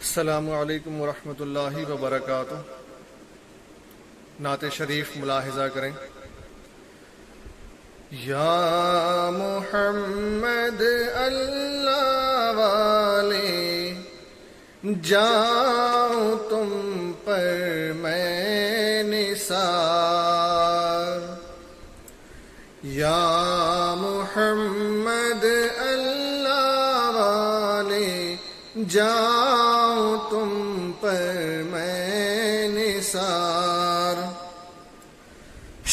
السلام علیکم ورحمۃ اللہ وبرکاتہ۔ نعت شریف ملاحظہ کریں۔ یا محمد اللہ والے جاؤں تم پر میں نثار، یا محمد اللہ والے جاؤں تم پر میں نثار،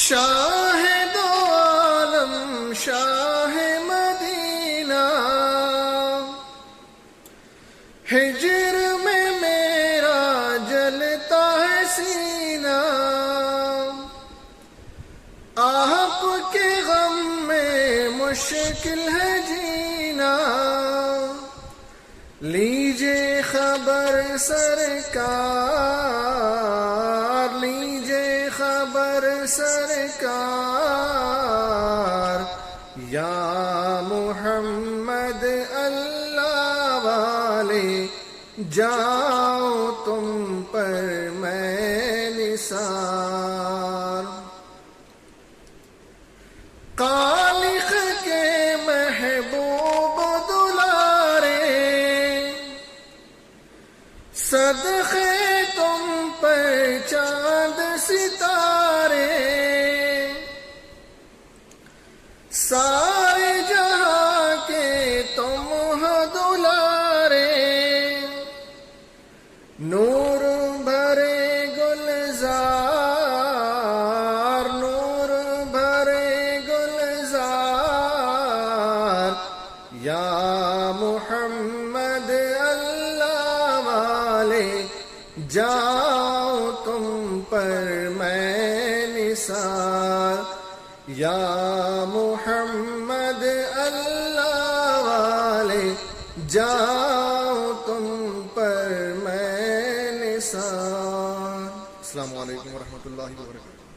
شاہ دو عالم شاہ مدینہ ہجر میں میرا جلتا ہے سینہ، آپ کے غم میں مشکل ہے جینا، لیجے خبر سرکار، لیجے خبر سرکار، یا محمد اللہ والے جاؤ تم پر میں نثار، خالق کے محبوب صدقے تم پر چاند ستارے، سارے جہاں کے تم ہو دلارے، نور بھرے گلزار، نور بھرے گلزار، یا محمد جاؤ تم پر میں نثار، یا محمد اللہ والے جاؤ تم پر میں نثار۔ السلام علیکم ورحمۃ اللہ وبرکاتہ۔